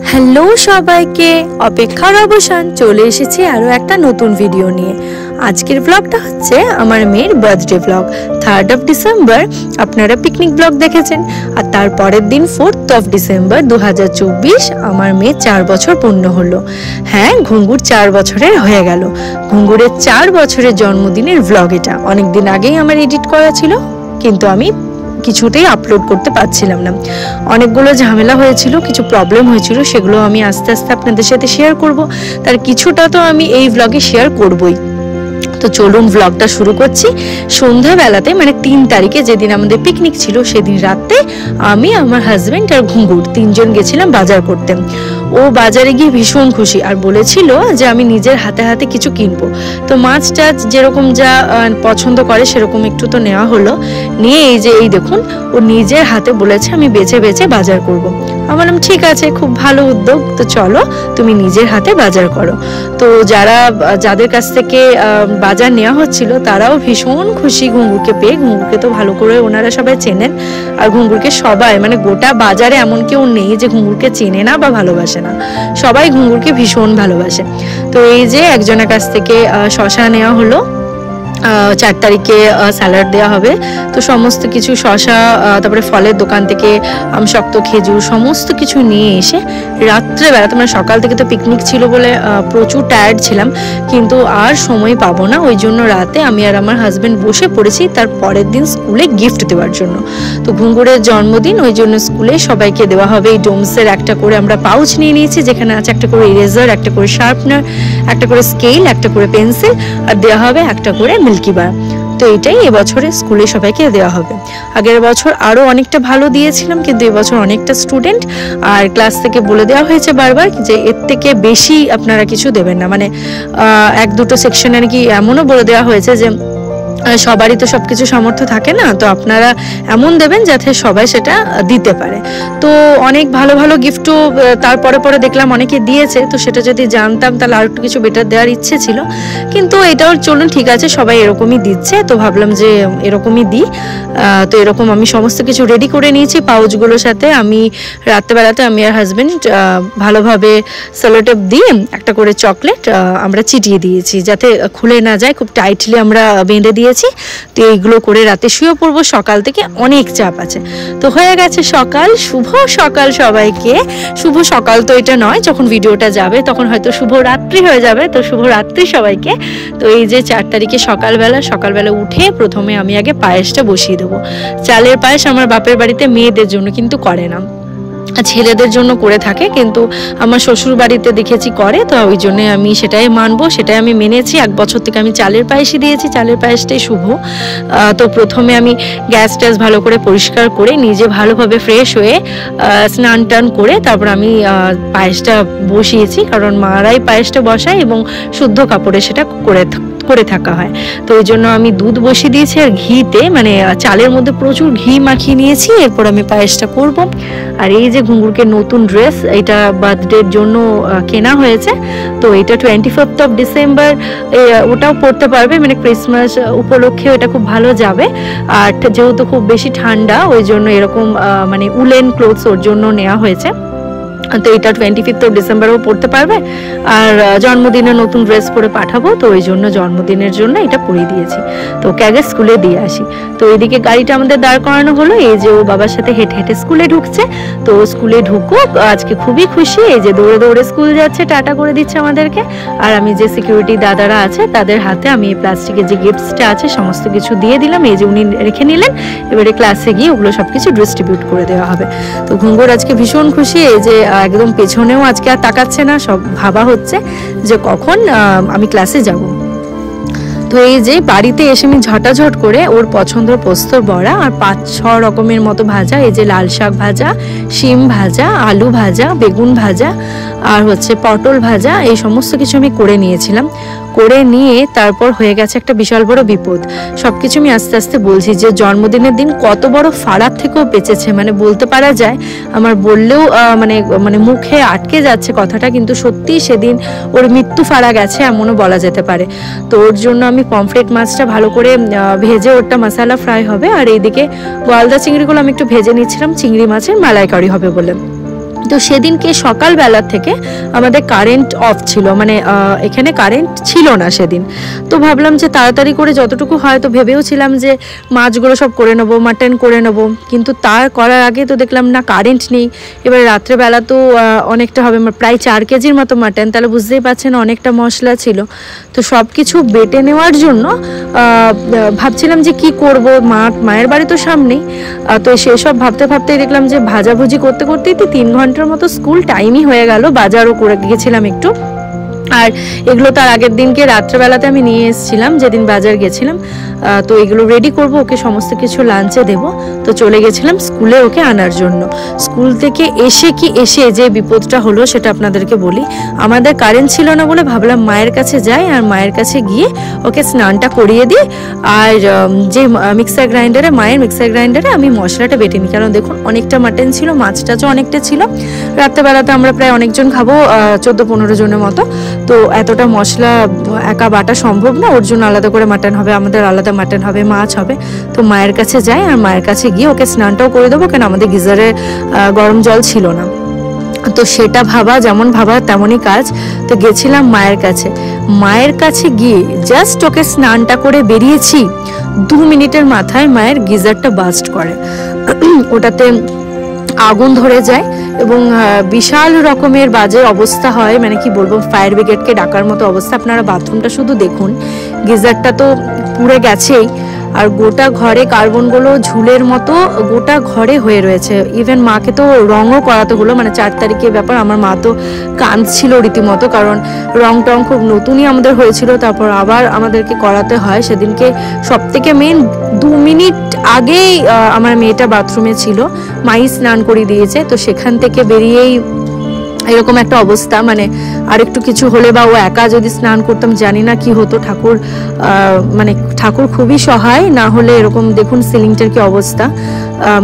Hello সবাইকে, অপেক্ষার অবসান চলে এসেছি আরও একটা নতুন ভিডিও নিয়ে। আজকের ব্লগটা হচ্ছে আমার মেয়ের birthday blog. 3rd of December আপনারা পিকনিক ব্লগ দেখেছেন, আর তার পরের দিন 4th of ডিসেম্বর 2024 আমার মেয়ে 4 বছর পূর্ণ হলো। হ্যাঁ, ঘুঙ্গুর 4 বছরের হয়ে গেল। ঘুঙ্গুরের 4 বছরের জন্মদিনের ব্লগ এটা অনেকদিন আগেই আমার এডিট করা ছিল, কিন্তু আমি কিছুতেই আপলোড করতে পারছিলাম না। অনেকগুলো ঝামেলা হয়েছিল, কিছু প্রবলেম হয়েছিল, সেগুলো আমি আস্তে আস্তে আপনাদের সাথে শেয়ার করব। তার কিছুটা তো আমি এই ব্লগে শেয়ার করবই। তো চলুন ব্লগটা শুরু করছি। সন্ধ্যাবেলাতে মানে 3 তারিখে যেদিন আমাদের পিকনিক ছিল, সেদিন রাতে আমি, আমার হাজব্যান্ড আর ঘুঙ্গুর 3 জন গেছিলাম বাজার করতে। ও বাজারে গিয়ে ভীষণ খুশি আর বলেছিল যে আমি নিজের হাতে হাতে কিছু কিনবো। তো মাছ টাছ যেরকম যা পছন্দ করে সেরকম একটু তো নেওয়া হলো। নিয়ে এই দেখুন, ও নিজের হাতে বলেছে আমি বেছে বেছে বাজার করব। আমি বললাম ঠিক আছে, খুব ভালো উদ্যোগ, তো চলো তুমি নিজের হাতে বাজার করো। তো যাদের কাছ থেকে বাজার নেওয়া হচ্ছিল তারাও ভীষণ খুশি ঘুঙ্গুরকে পেয়ে। ঘুঙ্গুরকে তো ভালো করে ওনারা সবাই চেনেন, আর ঘুঙ্গুরকে সবাই মানে গোটা বাজারে এমন কেউ নেই যে ঘুঙ্গুরকে চেনে না বা ভালোবাসে না। সবাই ঘুঙ্গুরকে ভীষণ ভালোবাসে। তো এই যে একজনের কাছ থেকে শশা নেওয়া হলো। 4 তারিখে স্যালাড দেওয়া হবে। তো সমস্ত কিছু শশা, তারপরে ফলের দোকান থেকে আমশক্ত, খেজুর সমস্ত কিছু নিয়ে এসে রাত্রেবেলা, তোমরা সকাল থেকে তো পিকনিক ছিল বলে প্রচুর টায়ার্ড ছিলাম, কিন্তু আর সময় পাবো না, ওই জন্য রাতে আমি আর আমার হাজব্যান্ড বসে পড়েছি তার পরের দিন স্কুলে গিফট দেওয়ার জন্য। তো ঘুঙ্গুরের জন্মদিন, ওই জন্য স্কুলে সবাইকে দেওয়া হবে এই ডোমসের একটা করে আমরা পাউচ নিয়ে নিয়েছি, যেখানে আছে একটা করে ইরেজার, একটা করে শার্পনার, একটা করে স্কেল, একটা করে পেন্সিল, আর দেওয়া হবে একটা করে মিল্কি বার। তো এটাই এবছরে স্কুলে সবাইকে দেওয়া হবে। আগের বছর আরো অনেকটা ভালো দিয়েছিলাম, কিন্তু এবছর অনেকটা স্টুডেন্ট আর ক্লাস থেকে বলে দেওয়া হয়েছে বারবার যে এর থেকে বেশি আপনারা কিছু দেবেন না। মানে 1-2 সেকশনে কি এমনও বলে দেওয়া হয়েছে যে সবারই তো সবকিছু সামর্থ্য থাকে না, তো আপনারা এমন দেবেন যাতে সবাই সেটা দিতে পারে। তো অনেক ভালো ভালো গিফটও তারপরে পরে দেখলাম অনেকে দিয়েছে, তো সেটা যদি জানতাম তাহলে আর একটু কিছু বেটার দেওয়ার ইচ্ছে ছিল, কিন্তু এটাও চলুন ঠিক আছে, সবাই এরকমই দিচ্ছে, তো ভাবলাম যে এরকমই দিই। তো এরকম আমি সমস্ত কিছু রেডি করে নিয়েছি পাউচগুলোর সাথে। আমি রাত্রেবেলাতে আমি আর হাজব্যান্ড ভালোভাবে সেলোটেপ দিয়ে একটা করে চকলেট আমরা চিটিয়ে দিয়েছি যাতে খুলে না যায়, খুব টাইটলি আমরা বেঁধে দিয়েছি। তো এইগুলো করে রাতে শুয়ে পড়বো, সকাল থেকে অনেক চাপ আছে। তো হয়ে গেছে সকাল। শুভ সকাল সবাইকে। শুভ সকাল তো এটা নয়, যখন ভিডিওটা যাবে তখন হয়তো শুভ রাত্রি হয়ে যাবে, তো শুভ রাত্রি সবাইকে। তো এই যে 4 তারিখে সকালবেলা উঠে প্রথমে আমি আগে পায়েসটা বসিয়ে দেবো। চালের পায়েস আমার বাপের বাড়িতে মেয়েদের জন্য কিন্তু করে না, ছেলেদের জন্য করে থাকে, কিন্তু আমার শ্বশুর বাড়িতে দেখেছি করে, তো ওই জন্য আমি সেটাই মানবো, সেটাই আমি মেনেছি। 1 বছর থেকে আমি চালের পায়েসই দিয়েছি, চালের পায়েসটাই শুভ। তো প্রথমে আমি গ্যাস ট্যাস ভালো করে পরিষ্কার করে নিজে ভালোভাবে ফ্রেশ হয়ে স্নান টান করে তারপর আমি পায়েসটা বসিয়েছি, কারণ মারাই পায়েসটা বসায় এবং শুদ্ধ কাপড়ে সেটা করে থাকা হয়। তো ওই জন্য আমি দুধ বসিয়ে দিয়েছি আর ঘিতে, মানে চালের মধ্যে প্রচুর ঘি মাখিয়ে নিয়েছি। এরপর আমি পায়েসটা করব। আর এই যে ঘুঙ্গুরকে নতুন ড্রেস, এটা বার্থডের জন্য কেনা হয়েছে। তো এটা 25th of ডিসেম্বর ওটাও পরতে পারবে, মানে ক্রিসমাস উপলক্ষে এটা খুব ভালো যাবে। আর যেহেতু খুব বেশি ঠান্ডা, ওই জন্য এরকম মানে উলেন ক্লোথস ওর জন্য নেওয়া হয়েছে। তো এটা 25th of ডিসেম্বরও পড়তে পারবে, আর জন্মদিনে নতুন ড্রেস পরে পাঠাবো, তো ওই জন্য জন্মদিনের জন্য এটা পরিয়ে দিয়েছি। তো ওকে আগে স্কুলে দিয়ে আসি। তো এদিকে গাড়িটা আমাদের দাঁড় করানো হলো, এই যে ও বাবার সাথে হেঁটে হেঁটে স্কুলে ঢুকছে। তো স্কুলে ঢুকুক, আজকে খুবই খুশি, এই যে দৌড়ে দৌড়ে স্কুল যাচ্ছে, টাটা করে দিচ্ছে আমাদেরকে। আর আমি যে সিকিউরিটি দাদারা আছে তাদের হাতে আমি এই প্লাস্টিকের যে গিফটসটা আছে সমস্ত কিছু দিয়ে দিলাম, এই যে উনি রেখে নিলেন। এবারে ক্লাসে গিয়ে ওগুলো সবকিছু ডিস্ট্রিবিউট করে দেওয়া হবে। তো ঘুঙ্গুর আজকে ভীষণ খুশি, এই যে একদম পেছনেও আজকে আর তাকাচ্ছে না, সব ভাবা হচ্ছে যে কখন আমি ক্লাসে যাব। তো এই যে বাড়িতে এসে আমি ঝটাঝট করে ওর পছন্দের পোস্তর বড়া আর 5-6 রকমের মতো ভাজা, এই যে লাল শাক ভাজা, শিম ভাজা, আলু ভাজা, বেগুন ভাজা আর হচ্ছে পটল ভাজা, এই সমস্ত কিছু আমি করে নিয়েছিলাম। করে নিয়ে তারপর হয়ে গেছে একটা বিশাল বড় বিপদ। সবকিছু আমি আস্তে আস্তে বলছি যে জন্মদিনের দিন কত বড় ফারাক থেকেও বেঁচেছে, মানে বলতে পারা যায়, আমার বললেও মানে মুখে আটকে যাচ্ছে কথাটা, কিন্তু সত্যি সেদিন ওর মৃত্যু ফারা গেছে এমনও বলা যেতে পারে। তো ওর জন্য আমি পমফ্রেট মাছটা ভালো করে ভেজে ওরটা মশলা ফ্রাই হবে, আর এইদিকে গলদা চিংড়িগুলো আমি একটু ভেজে নিচ্ছিলাম চিংড়ি মাছের মালাইকারি হবে বলে। তো সেদিনকে সকালবেলা থেকে আমাদের কারেন্ট অফ ছিল, মানে এখানে কারেন্ট ছিল না সেদিন। তো ভাবলাম যে তাড়াতাড়ি করে যতটুকু হয়, তো ভেবেও ছিলাম যে মাছগুলো সব করে নেবো, মাটন করে নেবো, কিন্তু তার করার আগে তো দেখলাম না কারেন্ট নেই। এবার রাত্রেবেলা তো অনেকটা হবে, প্রায় 4 কেজির মতো মাটন, তাহলে বুঝতেই পারছেন অনেকটা মশলা ছিল। তো সব কিছু বেটে নেওয়ার জন্য ভাবছিলাম যে কি করব, মায়ের বাড়ি তো সামনেই। তো সেসব ভাবতে ভাবতেই দেখলাম যে ভাজাভুজি করতে করতেই তো 3 ঘন্টার মতো স্কুল টাইমই হয়ে গেল। বাজারও করে গেছিলাম একটু, আর এগুলো তার আগের দিনকে রাত্রেবেলাতে আমি নিয়ে এসেছিলাম যেদিন বাজার গেছিলাম। তো এগুলো রেডি করব, ওকে সমস্ত কিছু লাঞ্চে দেব। তো চলে গেছিলাম স্কুলে ওকে আনার জন্য। স্কুল থেকে এসে যে বিপদটা হলো সেটা আপনাদেরকে বলি। আমাদের কারেন্ট ছিল না বলে ভাবলাম মায়ের কাছে যাই, আর মায়ের কাছে গিয়ে ওকে স্নানটা করিয়ে দিই। আর যে মায়ের মিক্সার গ্রাইন্ডারে আমি মশলাটা বেটে নিই, কারণ দেখুন অনেকটা মাটন ছিল, মাছ টাছও অনেকটা ছিল। রাত্রেবেলাতে আমরা প্রায় অনেকজন খাবো, 14-15 জনের মতো। তো এতটা মশলা একা বাটা সম্ভব না, ওর জন্য আলাদা করে মাটন হবে, আমাদের আলাদা মাটন হবে, মাছ হবে। তো মায়ের কাছে যাই, আর মায়ের কাছে গিয়ে ওকে স্নানটাও করে দেবো, কেন আমাদের গিজারে গরম জল ছিল না। তো সেটা ভাবা যেমন ভাবা তেমনই কাজ। তো গেছিলাম মায়ের কাছে গিয়ে জাস্ট ওকে স্নানটা করে বেরিয়েছি, 2 মিনিটের মাথায় মায়ের গিজারটা বাস্ট করে। ওটাতে আগুন ধরে যায় এবং বিশাল রকমের বাজে অবস্থা হয়, মানে কি বলবো, ফায়ার ব্রিগেডকে ডাকার মতো অবস্থা। আপনারা বাথরুমটা শুধু দেখুন, গিজারটা তো পুড়ে গেছেই, আর গোটা ঘরে কার্বনগুলো ঝুলের মতো গোটা ঘরে হয়ে রয়েছে। ইভেন মাকে তো রঙও করাতে হলো, মানে 4 তারিখের ব্যাপার। আমার মা তো কাঁদছিল রীতিমতো, কারণ রং টং খুব নতুনই আমাদের হয়েছিল, তারপর আবার আমাদেরকে করাতে হয়। সেদিনকে সব থেকে মেন 2 মিনিট আগেই আমার মেয়েটা বাথরুমে ছিল, মাই স্নান করে দিয়েছে। তো সেখান থেকে বেরিয়েই এরকম একটা অবস্থা, মানে আরেকটু কিছু হলে বা ও একা যদি স্নান করতাম জানি না কি হতো। ঠাকুর খুবই সহায়, না হলে এরকম দেখুন সিলিংটার কি অবস্থা,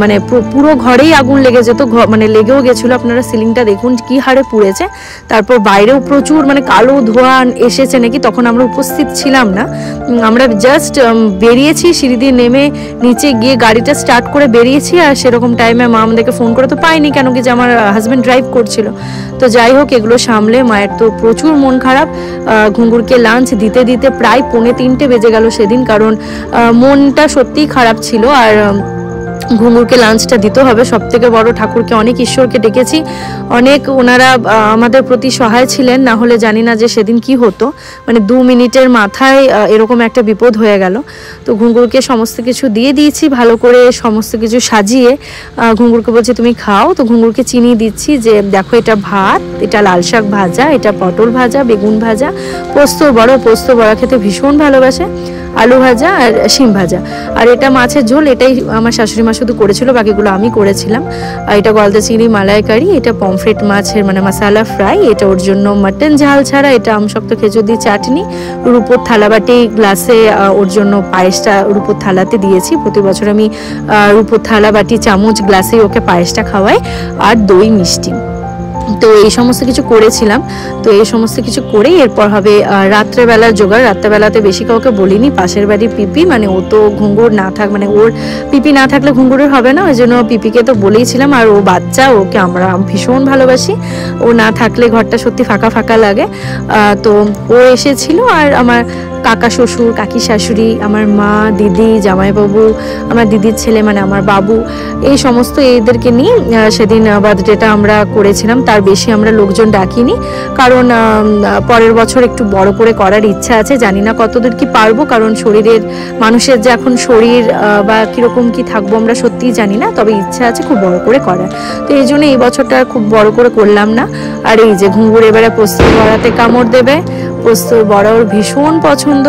মানে পুরো ঘরেই আগুন লেগে যেত, মানে লেগেও গেছিল। আপনারা সিলিংটা দেখুন কি হারে পুড়েছে। তারপর বাইরেও প্রচুর মানে কালো ধোঁয়া এসেছে নাকি, তখন আমরা উপস্থিত ছিলাম না। আমরা জাস্ট বেরিয়েছি, সিঁড়ি দিয়ে নেমে নিচে গিয়ে গাড়িটা স্টার্ট করে বেরিয়েছি, আর সেরকম টাইমে মা আমাদেরকে ফোন করে তো পাইনি, কেন কি যে আমার হাজব্যান্ড ড্রাইভ করছিল। তো যাই হোক, এগুলো সামলে মায়ের তো প্রচুর মন খারাপ। ঘুঙুরকে লাঞ্চ দিতে দিতে প্রায় 2:45 বেজে গেল সেদিন, কারণ মনটা সত্যিই খারাপ ছিল। আর ঘুঙুরকে লাঞ্চটা দিতে হবে, সব থেকে বড় ঠাকুরকে অনেক, ঈশ্বরকে ডেকেছি অনেক, ওনারা আমাদের প্রতি সহায় ছিলেন, না হলে জানি না যে সেদিন কি হতো। মানে 2 মিনিটের মাথায় এরকম একটা বিপদ হয়ে গেল। তো ঘুঙুরকে সমস্ত কিছু দিয়ে দিয়েছি, ভালো করে সমস্ত কিছু সাজিয়ে ঘুঙুরকে বলছি তুমি খাও। তো ঘুঙুরকে চিনি দিচ্ছি যে দেখো এটা ভাত, এটা লাল শাক ভাজা, এটা পটল ভাজা, বেগুন ভাজা, পোস্ত বড়া খেতে ভীষণ ভালোবাসে, আলু ভাজা আর শিম ভাজা, আর এটা মাছের ঝোল। এটাই আমার শাশুড়ি মা শুধু করেছিল, বাকিগুলো আমি করেছিলাম। আর এটা গলদা চিংড়ি মালাইকারি, এটা পমফ্রেট মাছের মানে মশালা ফ্রাই, এটা ওর জন্য মাটন ঝাল ছাড়া, এটা আমশক্ত খেজুর দিয়ে চাটনি, রূপোর থালাবাটি গ্লাসে ওর জন্য পায়েসটা রূপোর থালাতে দিয়েছি। প্রতি বছর আমি রূপোর থালাবাটি চামচ গ্লাসে ওকে পায়েসটা খাওয়াই, আর দই মিষ্টি। তো এই সমস্ত কিছু করেছিলাম। তো এই সমস্ত কিছু করে এরপর হবে রাত্রেবেলার জোগাড়। রাত্রেবেলাতে বেশি কাউকে বলিনি, পাশের বাড়ির পিপি, মানে ও তো ঘুঙুর না থাক, মানে ওর পিপি না থাকলে ঘুঙুরের হবে না, ওই জন্য পিপিকে তো বলেইছিলাম। আর ও বাচ্চা, ওকে আমরা ভীষণ ভালোবাসি, ও না থাকলে ঘরটা সত্যি ফাঁকা ফাঁকা লাগে। তো ও এসেছিল, আর আমার কাকা শ্বশুর, কাকি শাশুড়ি, আমার মা, দিদি, জামাইবাবু, আমার দিদির ছেলে মানে আমার বাবু, এই সমস্ত এদেরকে নিয়ে সেদিন বার্থডেটা আমরা করেছিলাম। তার বেশি আমরা লোকজন ডাকিনি, কারণ পরের বছর একটু বড় করে করার ইচ্ছা আছে। জানি না কতদূর কি পারবো, কারণ মানুষের যে এখন শরীর বা কিরকম কি থাকবো আমরা সত্যিই জানি না, তবে ইচ্ছা আছে খুব বড় করে করার। তো এই জন্য এই বছরটা খুব বড় করে করলাম না। আর এই যে ঘুঙুর এবারে পোস্তর বড়াতে কামড় দেবে, পোস্তর বড়া ওর ভীষণ পছন্দ।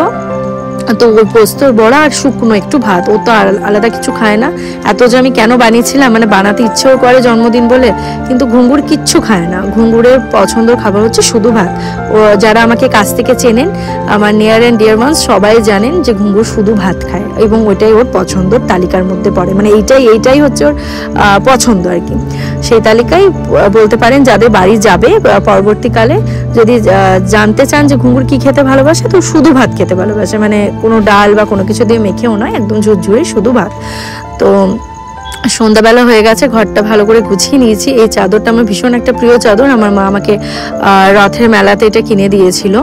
তো ওই পোস্তর বড়া আর শুকনো একটু ভাত, ও তো আলাদা কিছু খায় না। এত যে আমি কেন বানিয়েছিলাম, মানে বানাতে ইচ্ছেও করে জন্মদিন বলে, কিন্তু ঘুঙুর কিচ্ছু খায় না। ঘুঙুরের পছন্দের খাবার হচ্ছে শুধু ভাত। ও যারা আমাকে কাছ থেকে চেনেন, আমার নিয়ার অ্যান্ড ডিয়ার ওয়ান্স সবাই জানেন যে ঘুঙুর শুধু ভাত খায়, এবং ওইটাই ওর পছন্দর তালিকার মধ্যে পড়ে, মানে এইটাই হচ্ছে ওর পছন্দ আর কি। সেই তালিকায় বলতে পারেন যাদের বাড়ি যাবে পরবর্তীকালে, যদি জানতে চান যে ঘুঙুর কি খেতে ভালোবাসে, তো শুধু ভাত খেতে ভালোবাসে, মানে কোনো ডাল বা কোনো কিছু দিয়ে মেখেও নয়, একদম ঝুরঝুরে শুধু ভাত। তো সন্ধ্যাবেলা হয়ে গেছে, ঘরটা ভালো করে গুছিয়ে নিয়েছি। এই চাদরটা আমার ভীষণ একটা প্রিয় চাদর, আমার মা আমাকে রথের মেলাতে এটা কিনে দিয়েছিল।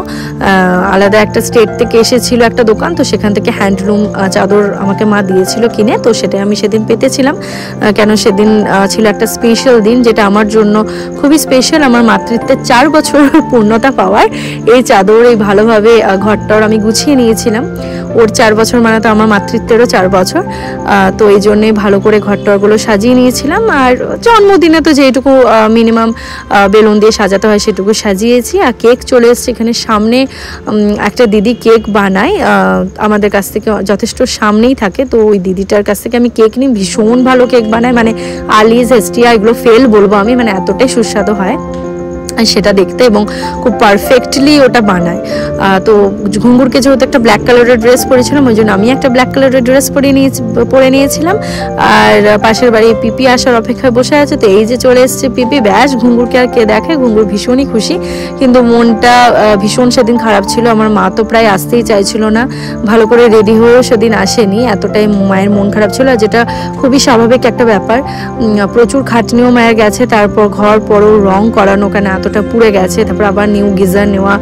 আলাদা একটা স্টেট থেকে এসেছিল একটা দোকান, তো সেখান থেকে হ্যান্ডলুম চাদর আমাকে মা দিয়েছিল কিনে, তো সেটাই আমি সেদিন পেতেছিলাম। কেন সেদিন ছিল একটা স্পেশাল দিন, যেটা আমার জন্য খুবই স্পেশাল। আমার মাতৃত্বের 4 বছর পূর্ণতা পাওয়ার এই চাদর, এই ভালোভাবে ঘরটার আমি গুছিয়ে নিয়েছিলাম। ওর 4 বছর মানে তো আমার মাতৃত্বেরও 4 বছর, তো এই জন্যে ভালো করে ঘরটারগুলো সাজিয়ে নিয়েছিলাম। আর জন্মদিনে তো যেটুকু মিনিমাম বেলুন দিয়ে সাজাতে হয় সেটুকু সাজিয়েছি। আর কেক চলে এসছে এখানে সামনে, একটা দিদি কেক বানায় আমাদের কাছ থেকে, যথেষ্ট সামনেই থাকে, তো ওই দিদিটার কাছ থেকে আমি কেক নিই। ভীষণ ভালো কেক বানায়, মানে আলিজ হেস্টিয়া এগুলো ফেল বলবো আমি, মানে এতটাই সুস্বাদু হয় সেটা দেখতে, এবং খুব পারফেক্টলি ওটা বানায়। তো ঘুঙ্গুরকে যেহেতু একটা ব্ল্যাক কালারের ড্রেস পরেছিলাম, ওই জন্য আমি একটা ব্ল্যাক কালারের ড্রেস পরে নিয়েছিলাম। আর পাশের বাড়ি পিপি আসার অপেক্ষায় বসে আছে, তো এই যে চলে এসছে পিপি, ব্যাস ঘুঙ্গুরকে আর কে দেখে। ঘুঙ্গুর ভীষণই খুশি, কিন্তু মনটা ভীষণ সেদিন খারাপ ছিল। আমার মা তো প্রায় আসতেই চাইছিল না, ভালো করে রেডি হয়েও সেদিন আসেনি, এতটাই মায়ের মন খারাপ ছিল, যেটা খুবই স্বাভাবিক একটা ব্যাপার। প্রচুর খাটনিও মায়ের গেছে, তারপর ঘর পরও রং করানো, কেন এতটা পুড়ে গেছে, তারপর আবার নিউ গিজার নেওয়া,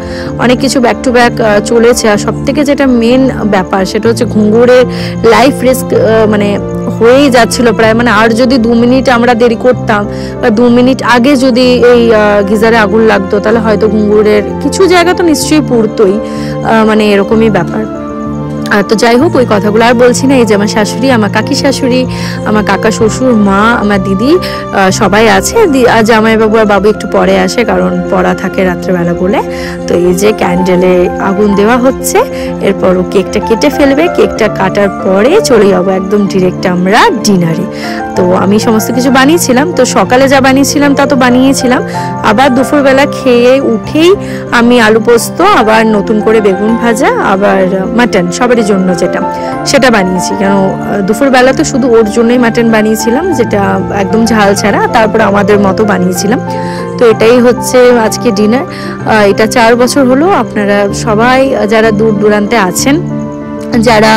অনেক কিছু ব্যাক টু ব্যাক চলেছে। আর সব থেকে যেটা মেন ব্যাপার সেটা হচ্ছে ঘুঙ্গুরের লাইফ রিস্ক মানে হয়েই যাচ্ছিল প্রায়, মানে আর যদি 2 মিনিট আমরা দেরি করতাম বা 2 মিনিট আগে যদি এই গিজারে আগুন লাগতো, তাহলে হয়তো ঘুঙ্গুরের কিছু জায়গা তো নিশ্চয়ই পুড়তোই, মানে এরকমই ব্যাপার। তো যাই হোক, ওই কথাগুলো আর বলছি না। এই যে আমার শাশুড়ি, আমার কাকি শাশুড়ি, আমার কাকা শ্বশুর, মা, আমার দিদি সবাই আছে। আর জামাইবাবু আর বাবু একটু পরে আসে, কারণ পড়া থাকে রাত্রেবেলা বলে। তো এই যে ক্যান্ডেলে আগুন দেওয়া হচ্ছে, এরপর ও কেকটা কেটে ফেলবে। কেকটা কাটার পরে চলে যাবো একদম ডিরেক্ট আমরা ডিনারে। তো আমি সমস্ত কিছু বানিয়েছিলাম, তো সকালে যা বানিয়েছিলাম তা তো বানিয়েছিলাম, আবার দুপুরবেলা খেয়ে উঠেই আমি আলু পোস্ত, আবার নতুন করে বেগুন ভাজা, আবার মাটন সবারই জন্য সেটা বানিয়েছি। কেন দুপুরবেলা তো শুধু ওর জন্যই মাটন বানিয়েছিলাম, যেটা একদম ঝাল ছাড়া, তারপর আমাদের মতো বানিয়েছিলাম। তো এটাই হচ্ছে আজকে ডিনার। এটা 4 বছর হলো। আপনারা সবাই যারা দূর দূরান্তে আছেন, যারা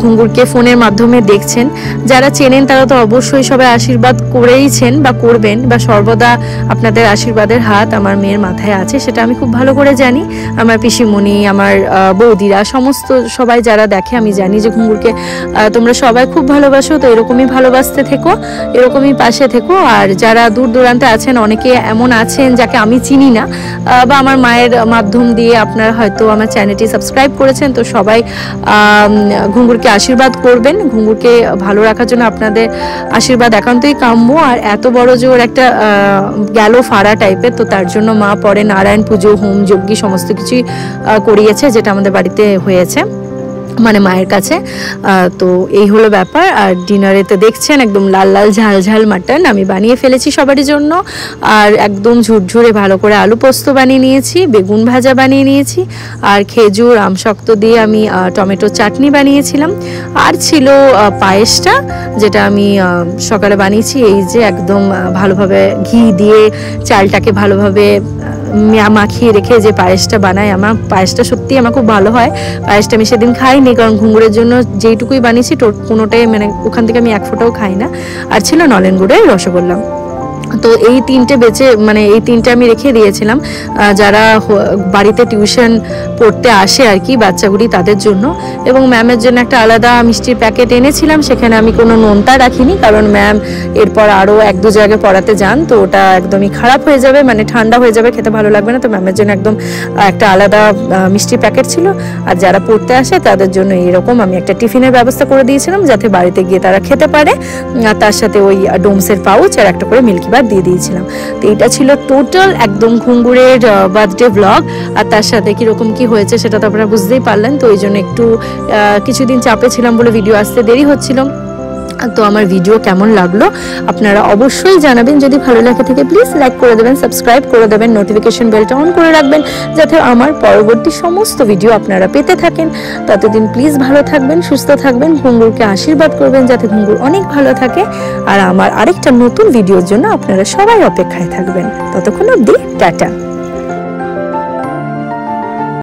ঘুঙ্গুরকে ফোনের মাধ্যমে দেখছেন, যারা চেনেন, তারা তো অবশ্যই সবাই আশীর্বাদ করেইছেন বা করবেন, বা সর্বদা আপনাদের আশীর্বাদের হাত আমার মেয়ের মাথায় আছে, সেটা আমি খুব ভালো করে জানি। আমার পিসিমণি, আমার বৌদিরা, সমস্ত সবাই যারা দেখে, আমি জানি যে ঘুঙ্গুরকে তোমরা সবাই খুব ভালোবাসো। তো এরকমই ভালোবাসতে থেকো, এরকমই পাশে থেকো। আর যারা দূর দূরান্তে আছেন, অনেকে এমন আছেন যাকে আমি চিনি না, বা আমার মায়ের মাধ্যম দিয়ে আপনারা হয়তো আমার চ্যানেলটি সাবস্ক্রাইব করেছেন, তো সবাই ঘুঙ্গুরকে আশীর্বাদ করবেন। ঘুঙ্গুরকে ভালো রাখার জন্য আপনাদের আশীর্বাদ একান্তই কাম্য। আর এত বড় যে ওর একটা গেল ফাড়া টাইপের, তো তার জন্য মা পরে নারায়ণ পুজো, হোম যজ্ঞ সমস্ত কিছুই করিয়েছে, যেটা আমাদের বাড়িতে হয়েছে, মানে মায়ের কাছে। তো এই হলো ব্যাপার। আর ডিনারেতে দেখছেন একদম লাল লাল ঝাল ঝাল মাটন আমি বানিয়ে ফেলেছি সবারই জন্য। আর একদম ঝুরঝুরে ভালো করে আলু পোস্ত বানিয়ে নিয়েছি, বেগুন ভাজা বানিয়ে নিয়েছি, আর খেজুর আমশক্ত দিয়ে আমি টমেটো চাটনি বানিয়েছিলাম। আর ছিল পায়েসটা, যেটা আমি সকালে বানিয়েছি। এই যে একদম ভালোভাবে ঘি দিয়ে চালটাকে ভালোভাবে মাখিয়ে রেখে যে পায়েসটা বানাই, আমার পায়েসটা সত্যি আমার খুব ভালো হয়। পায়েসটা আমি সেদিন খাইনি, কারণ ঘুঙ্গুরের জন্য যেইটুকুই বানিয়েছি কোনোটাই, মানে ওখান থেকে আমি 1 ফোঁটাও খাই না। আর ছিল নলেন গুড়ের রসগোল্লা। তো এই 3টে বেচে, মানে এই 3টে আমি রেখে দিয়েছিলাম যারা বাড়িতে টিউশন পড়তে আসে আর কি, বাচ্চাগুলি, তাদের জন্য। এবং ম্যামের জন্য একটা আলাদা মিষ্টির প্যাকেট এনেছিলাম, সেখানে আমি কোনো নোনতা রাখিনি, কারণ ম্যাম এরপর আরও 1-2 জায়গায় পড়াতে যান, তো ওটা একদমই খারাপ হয়ে যাবে, মানে ঠান্ডা হয়ে যাবে, খেতে ভালো লাগবে না। তো ম্যামের জন্য একদম একটা আলাদা মিষ্টির প্যাকেট ছিল। আর যারা পড়তে আসে তাদের জন্য এরকম আমি একটা টিফিনের ব্যবস্থা করে দিয়েছিলাম, যাতে বাড়িতে গিয়ে তারা খেতে পারে। আর তার সাথে ওই ডোমসের পাউচ আর একটা করে মিল্কি বার দিয়ে দিয়েছিলাম। তো এটা ছিল টোটাল একদম ঘুঙ্গুরের বার্থডে ব্লগ। আর তার সাথে কিরকম কি হয়েছে সেটা তো আপনারা বুঝতেই পারলেন। তো ওই জন্য একটু কিছুদিন চাপে ছিলাম বলে ভিডিও আসতে দেরি হচ্ছিল। তো আমার ভিডিও কেমন লাগলো আপনারা অবশ্যই জানাবেন। যদি ভালো লাগে থাকে প্লিজ লাইক করে দেবেন, সাবস্ক্রাইব করে দেবেন, নোটিফিকেশন বেলটা অন করে রাখবেন, যাতে আমার পরবর্তী সমস্ত ভিডিও আপনারা পেতে থাকেন। ততদিন প্লিজ ভালো থাকবেন, সুস্থ থাকবেন, ঘুঙ্গুরকে আশীর্বাদ করবেন যাতে ঘুঙ্গুর অনেক ভালো থাকে। আর আমার আরেকটা নতুন ভিডিওর জন্য আপনারা সবাই অপেক্ষায় থাকবেন। ততক্ষণ অবধি টাটা।